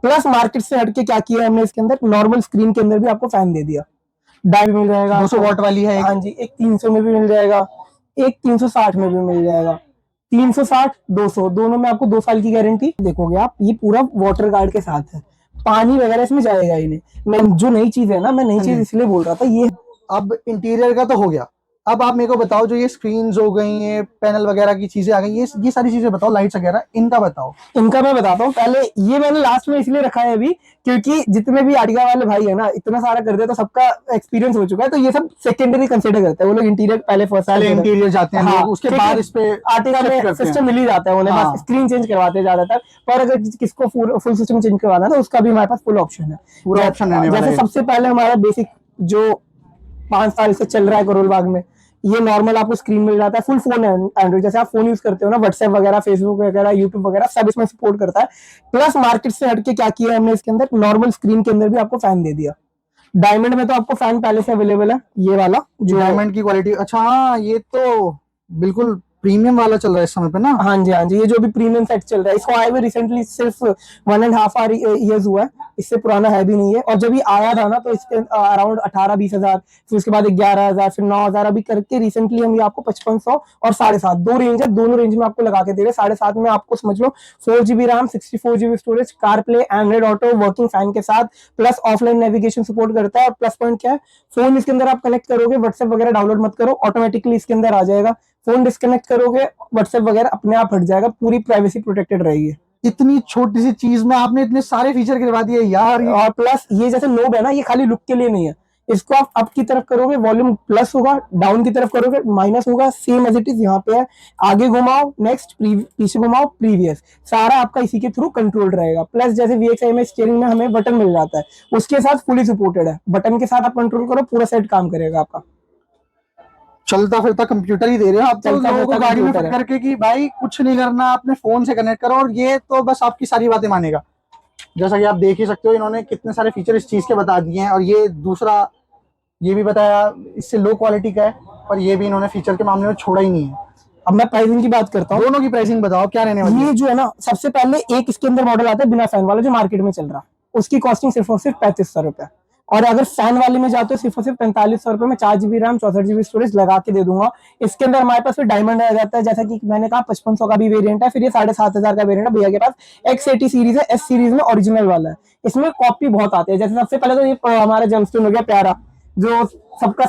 Plus market से हटके क्या किया हमने इसके अंदर, नॉर्मल स्क्रीन के अंदर भी आपको फैन दे दिया। डायल मिल जाएगा 200 वॉट वाली है हाँ जी, एक 300 में भी मिल जाएगा, एक 360 में भी मिल जाएगा। 360 200 दोनों में आपको 2 साल की गारंटी। देखोगे आप, ये पूरा वाटर गार्ड के साथ है, पानी वगैरह इसमें जाएगा ही नहीं। मैं जो नई चीज है ना, मैं नई चीज इसलिए बोल रहा था ये। अब इंटीरियर का तो हो गया, अब आप मेरे को बताओ जो ये स्क्रीन्स हो गई, ये पैनल वगैरह की चीजें आ गई, ये सारी चीजें बताओ, लाइट्स वगैरह इनका बताओ। इनका मैं बताता हूँ पहले, ये मैंने लास्ट में इसलिए रखा है अभी, क्योंकि जितने भी आर्टिका वाले भाई है ना, इतना सारा कर दिया तो सबका एक्सपीरियंस हो चुका है, तो ये सब सेकेंडरी कंसिडर करते हैं वो लोग। इंटीरियर पहले इंटीरियर जाते हैं हाँ, लोग, उसके बाद इस पे आर्टिका में सिस्टम मिल ही जाता है उन्हें, हाँ। बस स्क्रीन चेंज करवाते हैं ज्यादातर। पर अगर किसको फुल सिस्टम चेंज करवाना है तो उसका भी हमारे पास फुल ऑप्शन है, पूरा ऑप्शन रहने वाला है। जैसे सबसे पहले हमारा बेसिक जो 5 साल से चल रहा है करोल बाग में, ये नॉर्मल आपको स्क्रीन मिल जाता है, फुल फोन है एंड्रॉइड, जैसे आप फोन यूज करते हो ना, व्हाट्सएप वगैरह, फेसबुक वगैरह, यूट्यूब वगैरह सब इसमें सपोर्ट करता है। प्लस मार्केट से हटके क्या किया हमने इसके अंदर, नॉर्मल स्क्रीन के अंदर भी आपको फैन दे दिया। डायमंड में तो आपको फैन पहले से अवेलेबल है, ये वाला जो डायमंड की क्वालिटी। अच्छा हाँ, ये तो बिल्कुल प्रीमियम वाला चल रहा है इस समय पे ना। हाँ जी हाँ जी, ये जो भी प्रीमियम सेट चल रहा है, इसको आए हुए रिसेंटली सिर्फ 1.5 ईयर्स हुआ है, इससे पुराना है भी नहीं है। और जब ये आया था ना तो इसके अराउंड 18-20 हजार, फिर उसके बाद 11 हजार, फिर 9 हजार, अभी करके रिसेंटली हम ये आपको 5500 और 7.5 दो रेंज है, दोनों रेंज में आपको लगा के दे रहे। 7.5 में आपको समझ लो 4 GB RAM, 64 GB storage, car play, Android auto, working fan के साथ, प्लस ऑफलाइन नेविगेशन सपोर्ट करता है। और प्लस पॉइंट क्या है, फोन इसके अंदर आप कनेक्ट करोगे, व्हाट्सएप वगैरह डाउनलोड मत करो, ऑटोमेटिकली इसके अंदर आ जाएगा। फोन डिस्कनेक्ट करोगे, व्हाट्सएप वगैरह अपने आप हट जाएगा, पूरी प्राइवेसी प्रोटेक्टेड रहेगी। इतनी छोटी सी चीज में आपने इतने सारे फीचर करवा दिए यार। और प्लस ये जैसे नोब है ना, ये खाली लुक के लिए नहीं है, इसको आप अप की तरफ करोगे वॉल्यूम प्लस होगा, डाउन की तरफ करोगे माइनस होगा, सेम एज इट इज यहाँ पे है। आगे घुमाओ नेक्स्ट, पीछे घुमाओ प्रीवियस, सारा आपका इसी के थ्रू कंट्रोल रहेगा। प्लस जैसे VXI में स्टीयरिंग में हमें बटन मिल जाता है, उसके साथ फुली सपोर्टेड है, बटन के साथ आप कंट्रोल करो, पूरा सेट काम करेगा आपका। चलता फिरता कंप्यूटर ही दे रहे हो आप तो लोगों को गाड़ी में फिट करके कि भाई कुछ नहीं करना, अपने फोन से कनेक्ट करो, और ये तो बस आपकी सारी बातें मानेगा। जैसा कि आप देख ही सकते हो, इन्होंने कितने सारे फीचर इस चीज के बता दिए हैं। और ये दूसरा ये भी बताया इससे लो क्वालिटी का है, पर ये भी इन्होंने फीचर के मामले में छोड़ा ही नहीं है। अब मैं प्राइसिंग की बात करता हूँ, दोनों की प्राइसिंग बताओ क्या रहने वाली है। ये जो है ना, सबसे पहले एक इसके अंदर मॉडल आता है बिना फैन वाला जो मार्केट में चल रहा है, उसकी कॉस्टिंग सिर्फ और सिर्फ 3500 रुपए। और अगर फैन वाले में जाते हो सिर्फ और सिर्फ 4500 रुपए में 4 GB रैम, 64 GB स्टोरेज लगा के दे दूंगा। इसके अंदर हमारे पास फिर डायमंड आ जाता है, जैसा कि मैंने कहा 5500 का भी वेरिएंट है, फिर ये 7500 का वेरिएंट है भैया के पास। X80 सीरीज है, S सीरीज में ओरिजिनल वाला है। इसमें कॉपी बहुत आते हैं, जैसे सबसे पहले तो ये हमारा जेमस्टोन हो गया प्यारा, जो सबका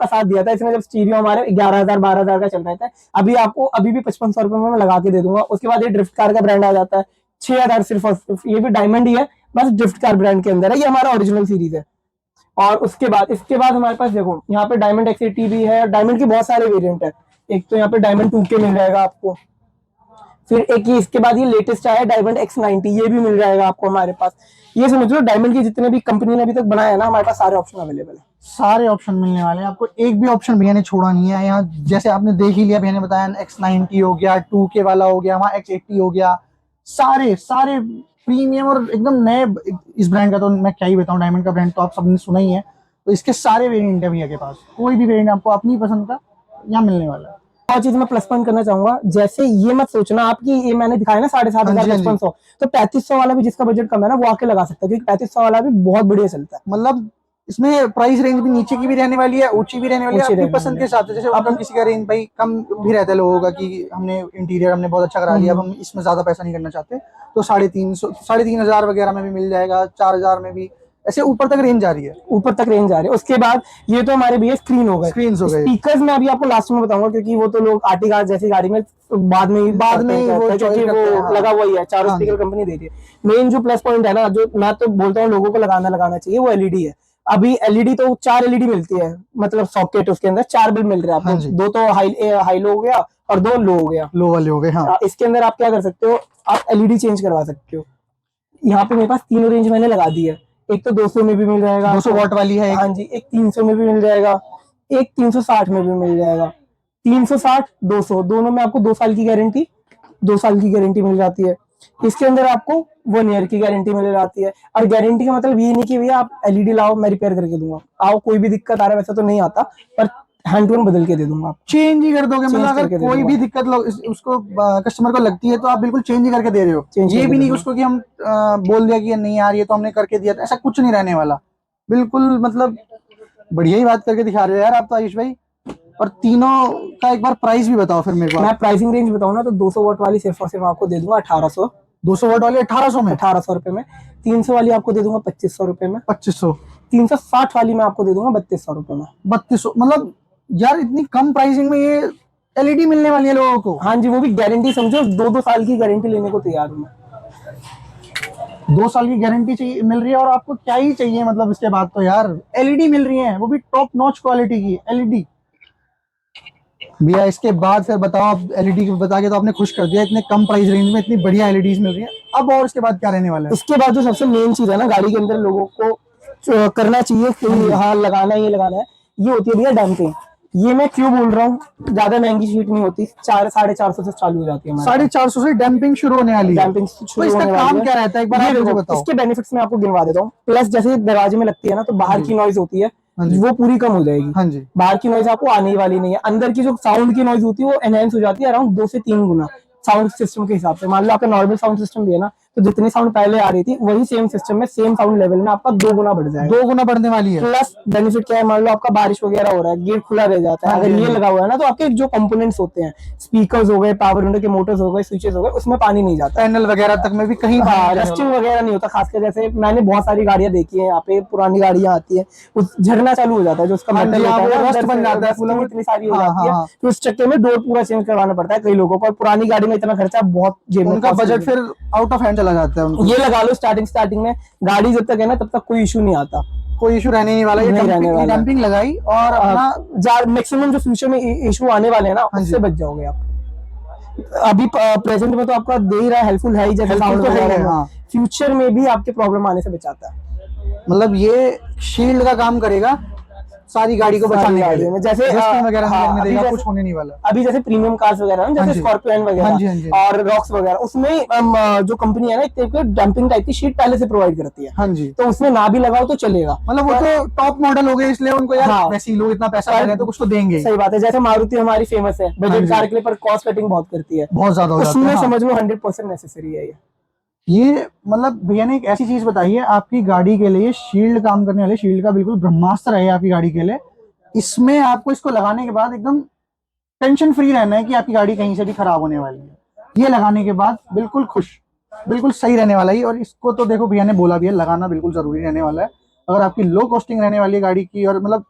साथ दिया था। इसमें जब स्टीरियो हमारे 11,000 12,000 का चल रहा था, अभी आपको अभी भी 5500 रुपए में मैं लगा के दे दूंगा। उसके बाद ये ड्रिफ्ट कार का ब्रांड आ जाता है, 6000 सिर्फ और सिर्फ, ये भी डायमंड ही है, बस ड्रिफ्ट कार ब्रांड के अंदर है, ये हमारा ओरिजिनल सीरीज है। और इसके बाद हमारे पास देखो यहाँ पे डायमंड X80 भी है, डायमंड के बहुत सारे वेरिएंट है। एक तो यहाँ पे डायमंड 2K मिल जाएगा आपको, फिर एक ही इसके बाद ये लेटेस्ट आया डायमंड X90, ये भी मिल जाएगा आपको हमारे पास। ये समझ लो डायमंड के जितने भी कंपनी ने अभी तक बनाया है ना, हमारे पास सारे ऑप्शन अवेलेबल है। सारे ऑप्शन मिलने वाले हैं आपको, एक भी ऑप्शन भैया ने छोड़ा नहीं है यहाँ। जैसे आपने देख ही लिया, भैया ने बताया X90 हो गया, 2K वाला हो गया, वहाँ X80 हो गया, सारे सारे प्रीमियम और एकदम नए। इस ब्रांड का तो मैं क्या ही बताऊं, डायमंड का ब्रांड तो आप सबने सुना ही है। तो इसके सारे वेरिएंट है भैया के पास, कोई भी वेरिएंट आपको अपनी पसंद का यहाँ मिलने वाला है। और चीज मैं प्लस पॉइंट करना चाहूंगा, जैसे ये मत सोचना आपकी, ये मैंने दिखाया ना 7500 5500, तो 3500 वाला भी जिसका बजट कम है ना वो आके लगा सकता है, क्योंकि 3500 वाला भी बहुत बढ़िया चलता है। मतलब इसमें प्राइस रेंज भी नीचे की भी रहने वाली है, ऊंची भी रहने वाली है, अपनी पसंद के हिसाब से। जैसे अपन किसी का रेंज भाई कम भी रहता है लोगों का कि हमने इंटीरियर हमने बहुत अच्छा करा लिया, अब हम इसमें ज्यादा पैसा नहीं करना चाहते, तो 3,500 वगैरह में भी मिल जाएगा, 4,000 में भी, ऐसे ऊपर तक रेंज जा रही है, ऊपर तक रेंज आ रही है। उसके बाद ये तो हमारे भैया स्क्रीन हो गए, स्क्रीन हो गए। स्पीकर्स में अभी आपको लास्ट में बताऊंगा, क्योंकि वो तो लोग आर्टिका जैसी गाड़ी में बाद में वो लगा हुआ ही है, चारों स्पीकर कंपनी दे रही है। मेन जो प्लस पॉइंट है ना, जो मैं तो बोलता हूँ लोगों को लगाना चाहिए, वो एलईडी है। अभी एलईडी तो 4 एलईडी मिलती है, मतलब सॉकेट, उसके अंदर 4 बल्ब मिल रहे हैं आपको, 2 तो हाई लो हो गया और 2 लो हो गया, लो वाले हो गए। हाँ, इसके अंदर आप क्या कर सकते हो, आप एलईडी चेंज करवा सकते हो। यहाँ पे मेरे पास तीनों रेंज मैंने लगा दी है, एक तो 200 में भी मिल जाएगा, 200 वॉट वाली है, हाँ जी, एक 300 में भी मिल जाएगा, एक 360 में भी मिल जाएगा। 360 200 दोनों में आपको 2 साल की गारंटी, 2 साल की गारंटी मिल जाती है। इसके अंदर आपको 1 ईयर की गारंटी मिल जाती है। और गारंटी का मतलब ये नहीं कि भैया आप एलईडी लाओ मैं रिपेयर करके दूंगा, आओ कोई भी दिक्कत आ रहा है वैसा तो नहीं आता, पर हैंड टू हैंड बदल के दे दूंगा आपको। चेंज ही कर दोगे, Change मतलब अगर करके दे कोई दूंगा। भी दिक्कत उसको कस्टमर को लगती है तो आप बिल्कुल चेंज ही करके दे रहे हो। Change ये करके भी नहीं दे उसको कि हम बोल दिया कि ये नहीं यार ये तो हमने करके दिया था, ऐसा कुछ नहीं रहने वाला। बिल्कुल मतलब बढ़िया ही बात करके दिखा रहे हो यार आप तो आयुष भाई। और तीनों का एक बार प्राइस भी बताओ फिर मेरे को। मैं प्राइसिंग रेंज बताऊँ ना तो 200 वाट वाली सिर्फ और सिर्फ आपको दे दूंगा 1800। 200 वाट वाली 1800 में, 1800 रुपए में। 300 वाली आपको दे दूंगा 2500 रुपए में। 2500। 360 वाली मैं आपको दे दूंगा 3200 रुपए में। 3200, मतलब यार इतनी कम प्राइसिंग में ये एलईडी मिलने वाली है लोगों को। हाँ जी, वो भी गारंटी समझो, 2-2 साल की गारंटी लेने को तैयार हूँ मैं। 2 साल की गारंटी चाहिए मिल रही है और आपको क्या ही चाहिए, मतलब इसके बाद तो यार एलईडी मिल रही है, वो भी टॉप नॉच क्वालिटी की एलईडी। भैया इसके बाद फिर बताओ, आप एलईडी बता के तो आपने खुश कर दिया, इतने कम प्राइस रेंज में इतनी बढ़िया एलईडीज मिल रही है। अब और इसके बाद क्या रहने वाला है? उसके बाद जो सबसे मेन चीज है ना गाड़ी के अंदर लोगों को करना चाहिए कि हाँ लगाना है, ये लगाना है, ये होती है भैया डैम्पिंग। ये मैं क्यों बोल रहा हूँ, ज्यादा महंगी शीट नहीं होती, 400-450 से चालू हो जाती है। 450 से डैम्पिंग शुरू होने वाली है। डैम्पिंग तो शुरू इसका होने वाली काम है। क्या रहता है एक बार आप मुझे बताओ। इसके बेनिफिट्स मैं आपको गिनवा देता हूँ। प्लस जैसे दरवाजे में लगती है ना तो बाहर की नॉइज होती है हाँ जी। वो पूरी कम हो जाएगी। हाँ जी। बाहर की नॉइज आपको आने वाली नहीं है। अंदर की जो साउंड की नॉइज होती है वो एनहेंस हो जाती है अराउंड 2 से 3 गुना साउंड सिस्टम के हिसाब से। मान लो आपका नॉर्मल साउंड सिस्टम भी है ना, तो जितनी साउंड पहले आ रही थी वही सेम सिस्टम में सेम साउंड लेवल में आपका 2 गुना बढ़ जाएगा। 2 गुना बढ़ने वाली है। प्लस बेनिफिट क्या है, मान लो आपका बारिश वगैरह हो रहा है, गेट खुला रह जाता है, हाँ अगर जी, ये हाँ जी। लगा हुआ है ना तो आपके जो कंपोनेंट्स होते हैं, स्पीकर्स हो गए, पावर विंडो के मोटर्स हो गए, स्विचेस हो गए, उसमें पानी नहीं जाता। पैनल वगैरह तक में भी कहीं हाँ, रस्टिंग वगैरह नहीं होता। खासकर जैसे मैंने बहुत सारी गाड़ियां देखी है यहाँ पे, पुरानी गाड़ियां आती है, उस झरना चालू हो जाता है जो उसका हाँ जी, मेटल हाँ, होता है वो ना, रस्ट बन जाता है पूरा, रस्टिंग इतनी सारी हो हाँ, जाती है हाँ। तो उस चक्कर में डोर पूरा चेंज करवाना पड़ता है कई लोगों को। और पुरानी गाड़ी में इतना खर्चा बहुत जेब में उनका cost बजट होती है। फिर आउट ऑफ हैंड चला जाता है उनको। ये लगा लो स्टार्टिंग में गाड़ी जब तक है ना तब तक कोई इशू नहीं आता। कोई इशू रहने नहीं वाला, ये नहीं रहने वाला। डंपिंग लगाई और अपना मैक्सिमम जो फ्यूचर में इशू आने वाले हैं ना हाँ जी। उससे बच जाओगे आप। अभी प्रेजेंट में तो आपका दे ही रहा है, हेल्पफुल है ही, जैसे Helpful साउंड तो है ही वगैरह है, में। हाँ। फ्यूचर में भी आपके प्रॉब्लम आने से बचाता है। मतलब ये शील्ड का काम करेगा सारी गाड़ी को सारी बचाने के गाड़ियों लिए। में। जैसे Rusting वगैरह नहीं हाँ, लगने अभी देगा, जैसे- कुछ होने नहीं वाला। अभी जैसे प्रीमियम कार्स वगैरह ना, हाँ जैसे जी। स्कॉर्पियन हाँ जी, हाँ जी। वगैरह और रॉक्स वगैरह, उसमें जो कंपनी है ना एक डंपिंग टाइप की शीट पहले से प्रोवाइड करती है, हाँ जी, तो उसमें ना भी लगाओ तो चलेगा। मतलब वो तो टॉप मॉडल हो गए इसलिए उनको यार हाँ। वैसे ही लोग इतना पैसा दे रहे हैं तो कुछ तो देंगे ही। सही बात है। जैसे मारुति हमारी फेमस है हाँ बजट जी। कार के लिए, पर कॉस्ट कटिंग बहुत करती है, बहुत ज्यादा हो जाता है, उसमें हाँ। समझ लो 100% नेसेसरी है ये मतलब भैया ने एक ऐसी चीज बताई है आपकी गाड़ी के लिए, शील्ड काम करने वाले शील्ड का बिल्कुल ब्रह्मास्त्र है आपकी गाड़ी के लिए। इसमें आपको इसको लगाने के बाद एकदम टेंशन फ्री रहना है कि आपकी गाड़ी कहीं से भी खराब होने वाली है। ये लगाने के बाद बिल्कुल खुश, बिल्कुल सही रहने वाला ही। और इसको तो देखो भैया ने बोला भी है, लगाना बिल्कुल जरूरी रहने वाला है। अगर आपकी लो कॉस्टिंग रहने वाली है गाड़ी की, और मतलब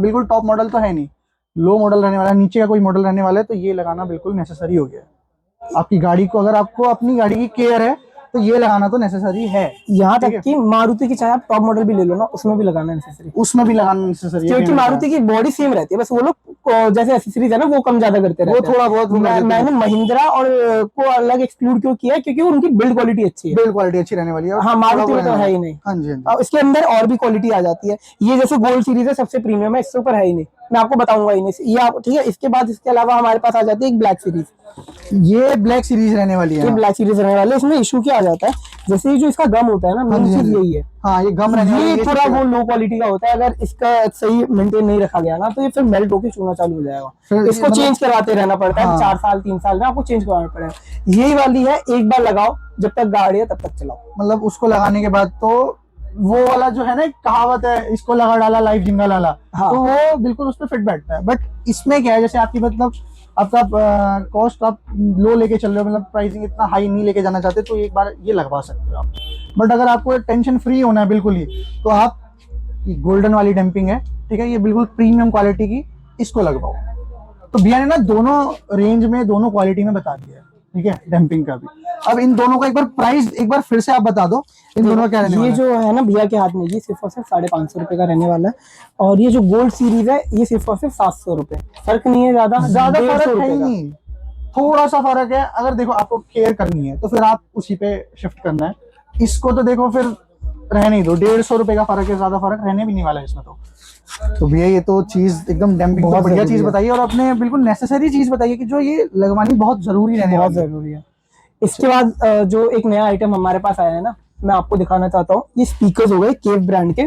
बिल्कुल टॉप मॉडल तो है नहीं, लो मॉडल रहने वाला है, नीचे का कोई मॉडल रहने वाला है, तो ये लगाना बिल्कुल नेसेसरी हो गया है आपकी गाड़ी को। अगर आपको अपनी गाड़ी की केयर है तो ये लगाना तो नेसेसरी है। यहाँ ठीक तक है। कि मारुति की चाहे आप टॉप मॉडल भी ले लो ना, उसमें भी लगाना नेसेसरी, उसमें भी लगाना नेसेसरी है, क्योंकि मारुति की बॉडी सेम रहती है, बस वो लोग जैसे एसेसरीज है ना वो कम ज्यादा करते रहते वो थोड़ा बहुत वो कर देते हैं। मैंने महिंद्रा और को अलग एक्सक्लूड क्यों किया है, क्योंकि उनकी बिल्ड क्वालिटी अच्छी है। बिल्ड क्वालिटी अच्छी रहने वाली है। हाँ, मारुति में तो है ही नहीं। हाँ जी, हाँ जी। अब इसके अंदर और भी क्वालिटी आ जाती है। ये जैसे गोल्ड सीरीज है, सबसे प्रीमियम है, इससे ऊपर है ही नहीं, मैं आपको बताऊंगा ही नहीं ये आप, ठीक है। इसके बाद इसके अलावा हमारे पास आ जाती है एक ब्लैक सीरीज। ये ब्लैक सीरीज रहने वाली है। ये ब्लैक सीरीज रहने वाली है। इसमें इशू क्या आ जाता है, जैसे ये जो इसका गम होता है ना, मेन चीज यही है। हाँ, ये गम रहने वाली है, ये थोड़ा वो लो क्वालिटी का होता है, अगर इसका सही मेंटेन नहीं रखा गया ना तो ये फिर मेल्ट होकर चूना चालू हो जाएगा। फिर इसको मतलब- चेंज करवाते रहना पड़ता है, हाँ। 4 साल 3 साल में आपको चेंज करवाना पड़ेगा। यही वाली है, एक बार लगाओ, जब तक गाड़ी है तब तक चलाओ। मतलब उसको लगाने के बाद तो वो वाला जो है ना, एक कहावत है, इसको लगा डाला लाइफ जिंगा लाला, हाँ। तो वो बिल्कुल उस पर फिट बैठता है। बट इसमें क्या है, जैसे आपकी मतलब आपका कॉस्ट आप लो लेके चल रहे हो, मतलब प्राइसिंग इतना हाई नहीं लेके जाना चाहते, तो एक बार ये लगवा सकते हो आप। बट अगर आपको टेंशन फ्री होना है बिल्कुल ही, तो आप गोल्डन वाली डंपिंग है, ठीक है, ये बिल्कुल प्रीमियम क्वालिटी की, इसको लगवाओ। तो भैया ने ना दोनों रेंज में, दोनों क्वालिटी में बता दिया है, ठीक है, डंपिंग का भी। अब इन दोनों का एक बार प्राइस एक बार फिर से आप बता दो, इन दोनों का क्या रहने वाला ये है? जो है ना भैया के हाथ में, ये सिर्फ और सिर्फ 550 रुपए का रहने वाला है। और ये जो गोल्ड सीरीज है ये सिर्फ और सिर्फ 700 रुपए, फर्क नहीं है ज्यादा 150 फर्क है ही का। नहीं, थोड़ा सा फर्क है। अगर देखो आपको केयर करनी है तो फिर आप उसी पे शिफ्ट करना है। इसको तो देखो फिर रहने ही दो, 150 रुपए का फर्क है, ज्यादा फर्क रहने भी नहीं वाला है इसमें तो भैया ये तो चीज एकदम डंपिंग बहुत बढ़िया चीज बताइए, और आपने बिल्कुल नेसेसरी चीज बताइए कि जो ये लगवानी बहुत जरूरी रहने बहुत वाली है। जरूरी है। इसके बाद जो एक नया आइटम हमारे पास आया है ना, मैं आपको दिखाना चाहता हूँ। ये स्पीकर्स हो गए केव ब्रांड के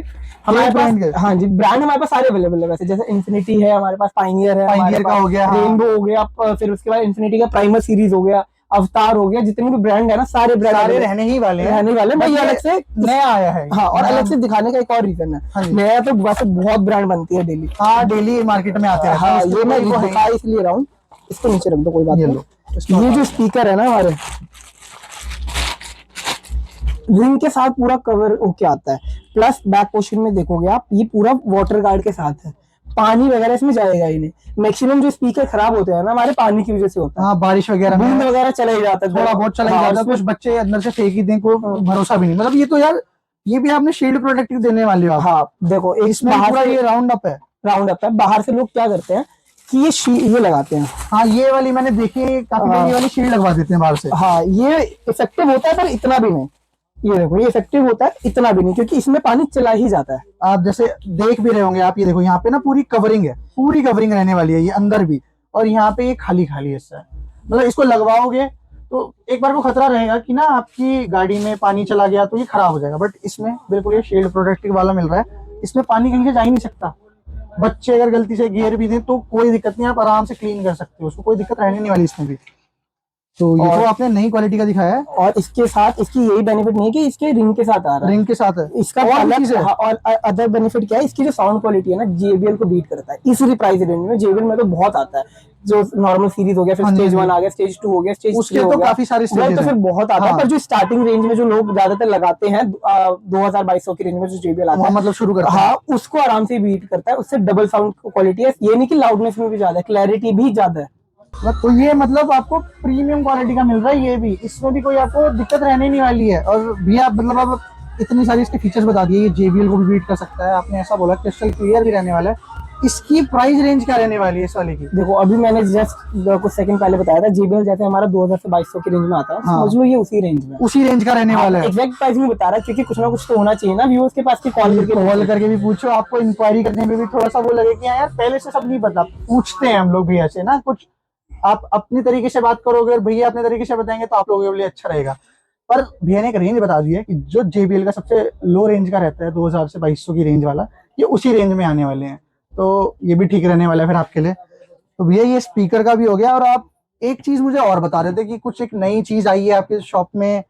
हमारे brand के? पास। हाँ जी, ब्रांड हमारे पास सारे अवेलेबल है वैसे, जैसे इन्फिनिटी है हमारे पास, पाइनियर है हमारे Pioneer का पास, हो गया, हाँ। रेनबो हो गया, फिर उसके बाद इन्फिनिटी का प्राइमर सीरीज हो गया, अवतार हो गया, जितने भी ब्रांड है ना सारे ब्रांड सारे रहने ही वाले हैं, रहने वाले हैं। बस ये ये अलग से नया आया है। हाँ, और नया- अलग से दिखाने का एक और रीजन हाँ है। जी। नया तो वैसे बहुत ब्रांड बनती है डेली। हाँ, डेली मार्केट में आते हैं। हाँ, ये मैं वो है। दिखा इसलिए रहा हूँ। इसको नीचे रख दो, कोई बात ये नहीं। लो, इसको ये हटा जो दो। स्पीकर है ना हमारे रिंग के साथ पूरा कवर होके आता है, प्लस बैक पोर्शन में देखोगे आप ये पूरा वाटर गार्ड के साथ है, पानी वगैरह इसमें जाएगा ही नहीं। मैक्सिमम जो स्पीकर खराब होते हैं ना हमारे पानी की वजह से होता है। हाँ, बारिश वगैरह बूंद में वगैरह चला ही जाता है, थोड़ा बहुत चला ही हाँ, जाता है, कुछ बच्चे अंदर से फेंक ही दें, कोई भरोसा भी नहीं। मतलब ये तो यार, ये भी आपने शील्ड प्रोटेक्टिव देने वाले हो आप। हाँ देखो, इसमें पूरा ये राउंड अप है। राउंड अप है। बाहर से लोग क्या करते हैं कि ये लगाते हैं। हाँ, ये वाली मैंने देखी है, काफी लोग ये वाली शील्ड लगवा देते हैं बाहर से। हाँ, ये इफेक्टिव होता है पर इतना भी नहीं। ये देखो, ये इफेक्टिव होता है इतना भी नहीं, क्योंकि इसमें पानी चला ही जाता है। आप जैसे देख भी रहे होंगे आप, ये देखो यहाँ पे ना पूरी कवरिंग है, पूरी कवरिंग रहने वाली है ये अंदर भी, और यहाँ पे ये खाली खाली हिस्सा है। मतलब इसको लगवाओगे तो एक बार को खतरा रहेगा कि ना आपकी गाड़ी में पानी चला गया तो ये खराब हो जाएगा, बट इसमें बिल्कुल ये शील्ड प्रोटेक्टिव वाला मिल रहा है। इसमें पानी कहीं से जा ही नहीं सकता। बच्चे अगर गलती से गियर भी दें तो कोई दिक्कत नहीं, आप आराम से क्लीन कर सकते हो उसको, कोई दिक्कत रहने नहीं वाली इसमें भी। तो ये तो आपने नई क्वालिटी का दिखाया है। और इसके साथ इसकी यही बेनिफिट नहीं है कि इसके रिंग के साथ आ रहा है, रिंग के साथ है इसका और भी अलग चीज़ है। हाँ, और अदर बेनिफिट क्या है, इसकी जो साउंड क्वालिटी है ना JBL को बीट करता है इस प्राइस रेंज में। JBL में तो बहुत आता है, जो नॉर्मल सीरीज हो गया, फिर हाँ जी, स्टेज हाँ 1 जी। आ गया, स्टेज 2 हो गया, स्टेज उसके 3 हो तो गया, काफी सारे वो stages तो फिर हैं। बहुत आता है। हाँ। पर जो स्टार्टिंग रेंज में जो लोग ज्यादातर लगाते हैं 2000-2200 की रेंज में जो JBL आता वहाँ है, मतलब शुरू करते हैं। हाँ, उसको आराम से बीट करता है। उससे डबल साउंड क्वालिटी है। ये नहीं कि लाउडनेस में भी ज्यादा है, क्लैरिटी भी ज्यादा है। तो ये मतलब आपको प्रीमियम क्वालिटी का मिल रहा है। ये भी, इसमें भी कोई आपको दिक्कत रहने नहीं वाली है। और भैया मतलब आप इतनी सारी इसके फीचर्स बता दिए, ये JBL को भी बीट कर सकता है, आपने ऐसा बोला, क्रिस्टल क्लियर भी रहने वाला है। इसकी प्राइस रेंज क्या रहने वाली है इस वाले की? देखो, अभी मैंने जस्ट कुछ सेकंड पहले बताया था, JBL जैसे हमारा 2000 से 2200 की रेंज में आता है, हाँ। समझ लो ये उसी रेंज में। उसी रेंज का रहने वाला है। एग्जैक्ट प्राइस नहीं बता रहा, क्योंकि कुछ ना कुछ तो होना चाहिए ना व्यूअर्स के पास, की कॉल करके भी पूछो, आपको इंक्वायरी करने में भी थोड़ा सा वो लगे कि यार पहले से सब नहीं पता, पूछते हैं हम लोग भी ऐसे ना। कुछ आप अपनी तरीके से बात करोगे और भैया अपने तरीके से बताएंगे तो आप लोगों के लिए अच्छा रहेगा। पर भैया ने एक रेंज बता दी है कि जो JBL का सबसे लो रेंज का रहता है 2000 से 2200 की रेंज वाला, ये उसी रेंज में आने वाले हैं। तो ये भी ठीक रहने वाला है फिर आपके लिए। तो भैया ये स्पीकर का भी हो गया। और आप एक चीज मुझे और बता रहे थे कि कुछ एक नई चीज आई है आपके शॉप में,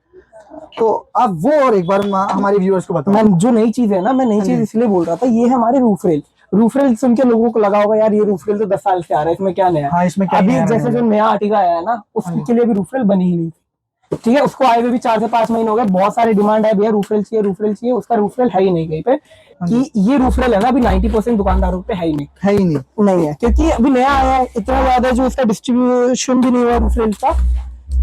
तो आप वो और एक बार हमारे व्यूअर्स को बताओ। मैं जो नई चीज है ना, मैं नई चीज इसलिए बोल रहा था, ये है हमारे रूफ रेल। रूफ रेल सुन के लोगों को लगा होगा यार ये रूफ रेल तो 10 साल से आ रहा है, इसमें क्या नया है? हाँ, इसमें क्या अभी नया जैसे जो नया आर्टिका आया है ना, उसके लिए भी रूफ रेल बनी ही नहीं थी। ठीक है, उसको आए हुए भी 4 से 5 महीने हो गए, बहुत सारे डिमांड है भैया रूफ रेल चाहिए, रूफ रेल चाहिए। उसका रूफ रेल है ही नहीं कहीं पे, कि ये रूफ रेल है ना अभी 90% दुकानदारों पे है ही नहीं। है ही नहीं है, क्योंकि अभी नया आया है, इतना ज्यादा जो उसका डिस्ट्रीब्यूशन भी नहीं हुआ रूफ रेल का।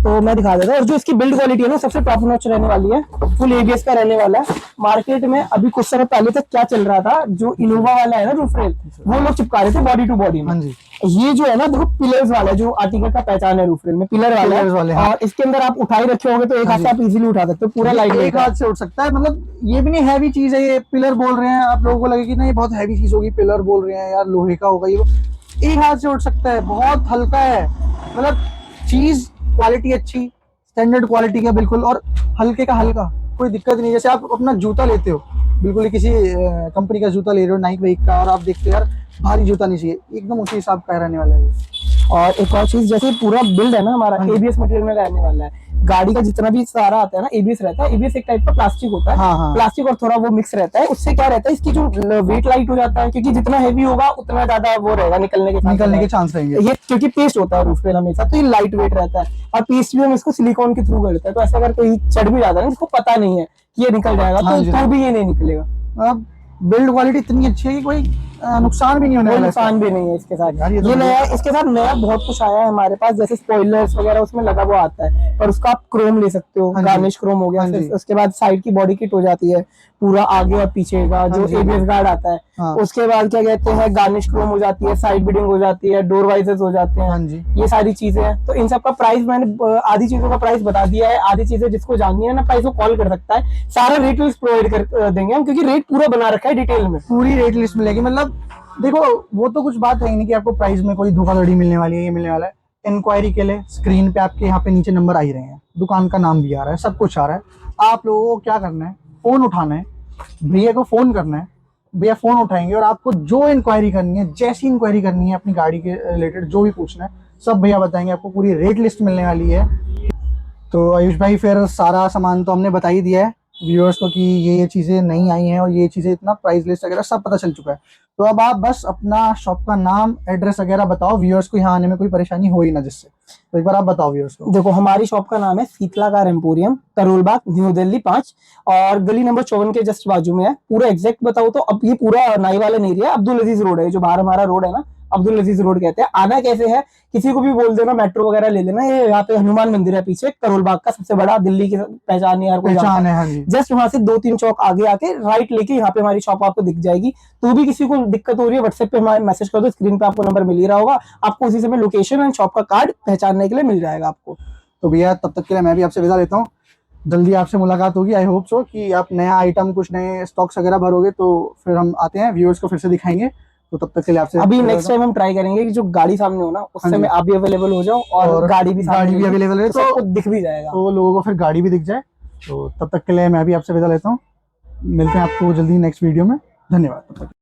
तो मैं दिखा देता हूँ। और जो इसकी बिल्ड क्वालिटी है ना, सबसे टॉप नॉच रहने वाली है, फुल ABS का रहने वाला है। मार्केट में अभी कुछ समय पहले तक क्या चल रहा था, जो इनोवा वाला है ना रूफ रेल, वो लोग चिपका रहे थे बॉडी टू बॉडी में। हाँ जी। ये जो है ना, देखो पिलर्स वाला है, जो आर्टिकल का पहचान है रूफ रेल में, पिलर वाला Pillars वाले, है। हाँ। और इसके अंदर आप उठाई रखे होंगे तो एक हाथ से आप इजीली उठा सकते हो, पूरा लाइट एक हाथ से उठ सकता है। मतलब ये भी नहीं हैवी चीज है, ये पिलर बोल रहे हैं, आप लोगों को लगे कि नहीं बहुत हैवी चीज होगी, पिलर बोल रहे हैं यार लोहे का होगा, ये वो एक हाथ से उठ सकता है, बहुत हल्का है। मतलब चीज क्वालिटी अच्छी, स्टैंडर्ड क्वालिटी का बिल्कुल, और हल्के का हल्का, कोई दिक्कत नहीं। जैसे आप अपना जूता लेते हो, बिल्कुल ही किसी कंपनी का जूता ले रहे हो, नाइक वाइक का, और आप देखते हो यार भारी जूता नहीं चाहिए, एकदम उसी हिसाब का रहने वाला है। और एक और चीज, जैसे पूरा बिल्ड है ना हमारा ABS मटेरियल में रहने वाला है। गाड़ी का जितना भी सारा आता है ना ABS रहता है। ABS एक टाइप का प्लास्टिक होता है, हाँ, हाँ। प्लास्टिक और थोड़ा वो मिक्स रहता है। उससे क्या रहता है, इसकी जो वेट लाइट हो जाता है, क्योंकि जितना हैवी होगा उतना ज्यादा वो रहेगा निकलने के चांस रहेंगे। ये क्योंकि पेस्ट होता है रूफ रेल हमेशा, तो ये लाइट वेट रहता है। और पेस्ट भी हम इसको सिलिकॉन के थ्रू करते हैं, तो ऐसा अगर कोई चढ़ भी जाता है जिसको पता नहीं है कि ये निकल जाएगा, तो भी ये नहीं निकलेगा। अब बिल्ड क्वालिटी इतनी अच्छी है कि कोई नुकसान भी नहीं होने वाला, नुकसान भी नहीं है इसके साथ। यार ये नया, इसके साथ नया बहुत कुछ आया है हमारे पास, जैसे स्पॉयलर्स वगैरह उसमें लगा हुआ आता है, पर उसका आप क्रोम ले सकते हो, गार्निश क्रोम हो गया। फिर उसके बाद साइड की बॉडी किट हो जाती है, पूरा आगे और पीछे का जो ABS गार्ड आता है। हाँ। उसके बाद क्या कहते हैं, गार्निश क्रोम हो जाती है, साइड बीडिंग हो जाती है, डोर वाइजर्स हो जाते हैं। हाँ जी। ये सारी चीजें हैं। तो इन सब का प्राइस मैंने आधी चीजों का प्राइस बता दिया है, आधी चीजें जिसको जाननी है ना प्राइस वो कॉल कर सकता है। सारा रेट लिस्ट प्रोवाइड कर देंगे हम, क्योंकि रेट पूरा बना रखा है डिटेल में, पूरी रेट लिस्ट मिलेगी। मतलब देखो वो तो कुछ बात है ही नहीं कि आपको प्राइस में कोई धोखाधड़ी मिलने वाली है, ये मिलने वाला है। इंक्वायरी के लिए स्क्रीन पे आपके यहाँ पे नीचे नंबर आ ही रहे हैं, दुकान का नाम भी आ रहा है, सब कुछ आ रहा है। आप लोगों को क्या करना है, फोन उठाना है, भैया को फोन करना है, भैया फोन उठाएंगे और आपको जो इंक्वायरी करनी है, जैसी इंक्वायरी करनी है अपनी गाड़ी के रिलेटेड, जो भी पूछना है सब भैया बताएंगे, आपको पूरी रेट लिस्ट मिलने वाली है। तो आयुष भाई फिर सारा सामान तो हमने बता ही दिया है व्यूअर्स को कि ये चीज़ें नहीं आई हैं और ये चीज़ें इतना प्राइस लिस्ट वगैरह सब पता चल चुका है। तो अब आप बस अपना शॉप का नाम, एड्रेस वगैरह बताओ व्यूअर्स को, यहाँ आने में कोई परेशानी हो ही ना जिससे। तो एक बार आप बताओ व्यूअर्स को। देखो, हमारी शॉप का नाम है Sheetla car emporium, Karol Bagh, new Delhi 5, और गली नंबर 54 के जस्ट बाजू में है। पूरा एग्जैक्ट बताओ तो अब ये पूरा नाई वाला एरिया, अब्दुल अजीज रोड है, जो बाहर हमारा रोड है ना, अब्दुल अजीज रोड कहते हैं। आना कैसे है, किसी को भी बोल देना मेट्रो वगैरह ले लेना, ये यहाँ पे हनुमान मंदिर है पीछे, करोल बाग का सबसे बड़ा, दिल्ली की पहचान है, हर कोई जानता पहचान है। है, हाँ जी। जस्ट वहां से 2-3 चौक आगे आके राइट लेके यहाँ पे हमारी शॉप आपको दिख जाएगी। तो भी किसी को दिक्कत हो रही है, व्हाट्सएप पे हमारे मैसेज कर दो, स्क्रीन पे आपको नंबर मिल ही रहा होगा, आपको उसी समय लोकेशन एंड शॉप का कार्ड पहचानने के लिए मिल जाएगा आपको। तो भैया तब तक के लिए मैं भी आपसे विदा लेता हूँ, जल्दी आपसे मुलाकात होगी। आई होप सो कि आप नया आइटम, कुछ नए स्टॉक्स वगैरह भरोगे तो फिर हम आते हैं, व्यूअर्स को फिर से दिखाएंगे। तो तब तक के लिए आपसे अभी नेक्स्ट टाइम हम ट्राई करेंगे कि जो गाड़ी सामने हो ना, उस हाँ जी। समय आप भी अवेलेबल हो जाओ और गाड़ी भी अवेलेबल है, तो सबको दिख भी जाएगा, तो लोगों को फिर गाड़ी भी दिख जाए। तो तब तक के लिए मैं भी आपसे विदा लेता हूँ, मिलते हैं आपको जल्दी नेक्स्ट वीडियो में। धन्यवाद।